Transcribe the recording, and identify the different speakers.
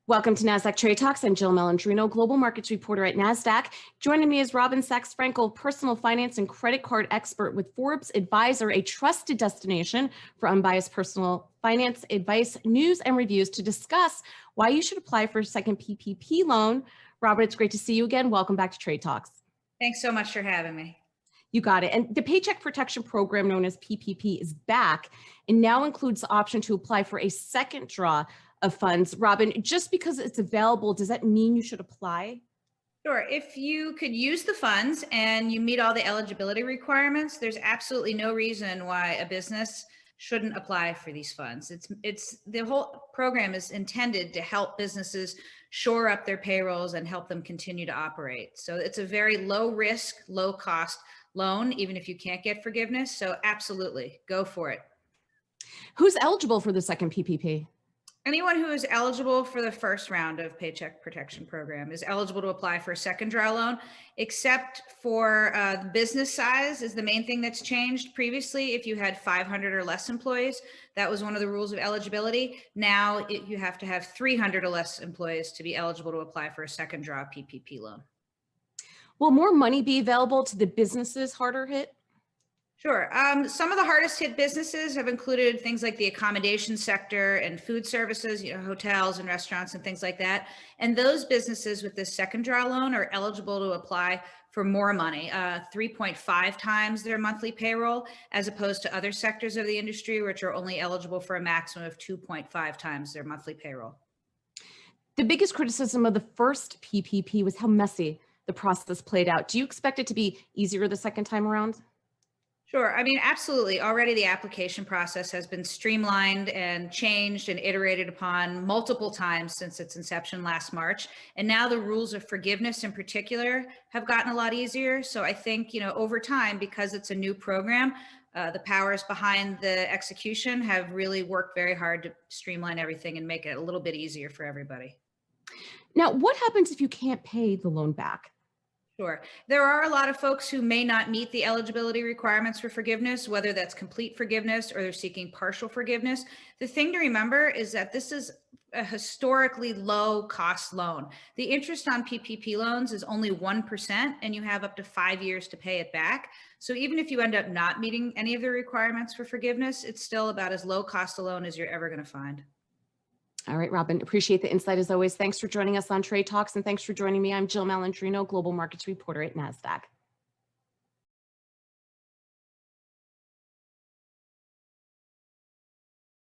Speaker 1: Welcome to Nasdaq Trade Talks. I'm Jill Malandrino, global markets reporter at Nasdaq. Joining me is Robin Sachs-Frankel, personal finance and credit card expert with Forbes Advisor, a trusted destination for unbiased personal finance advice, news, and reviews to discuss why you should apply for a second PPP loan. Robin, it's great to see you again. Welcome back to Trade Talks.
Speaker 2: Thanks so much for having me.
Speaker 1: You got it. And the Paycheck Protection Program, known as PPP, is back and now includes the option to apply for a second draw of funds. Robin, just because it's available, does that mean you should apply?
Speaker 2: Sure. If you could use the funds and you meet all the eligibility requirements, there's absolutely no reason why a business shouldn't apply for these funds. It's the whole program is intended to help businesses shore up their payrolls and help them continue to operate. So it's a very low risk, low cost loan, even if you can't get forgiveness. So absolutely, go for it.
Speaker 1: Who's eligible for the second PPP?
Speaker 2: Anyone who is eligible for the first round of Paycheck Protection Program is eligible to apply for a second draw loan, except for business size is the main thing that's changed. Previously, if you had 500 or less employees, that was one of the rules of eligibility. Now you have to have 300 or less employees to be eligible to apply for a second draw PPP loan.
Speaker 1: Will more money be available to the businesses harder hit?
Speaker 2: Sure. Some of the hardest hit businesses have included things like the accommodation sector and food services, hotels and restaurants and things like that. And those businesses with this second draw loan are eligible to apply for more money, 3.5 times their monthly payroll, as opposed to other sectors of the industry, which are only eligible for a maximum of 2.5 times their monthly payroll.
Speaker 1: The biggest criticism of the first PPP was how messy the process played out. Do you expect it to be easier the second time around?
Speaker 2: Sure. I mean, absolutely. Already the application process has been streamlined and changed and iterated upon multiple times since its inception last March. And now the rules of forgiveness in particular have gotten a lot easier. So I think, over time, because it's a new program, the powers behind the execution have really worked very hard to streamline everything and make it a little bit easier for everybody.
Speaker 1: Now, what happens if you can't pay the loan back?
Speaker 2: Sure. There are a lot of folks who may not meet the eligibility requirements for forgiveness, whether that's complete forgiveness or they're seeking partial forgiveness. The thing to remember is that this is a historically low cost loan. The interest on PPP loans is only 1%, and you have up to 5 years to pay it back. So even if you end up not meeting any of the requirements for forgiveness, it's still about as low cost a loan as you're ever going to find.
Speaker 1: All right, Robin, appreciate the insight as always. Thanks for joining us on Trade Talks, and thanks for joining me. I'm Jill Malandrino, global markets reporter at Nasdaq.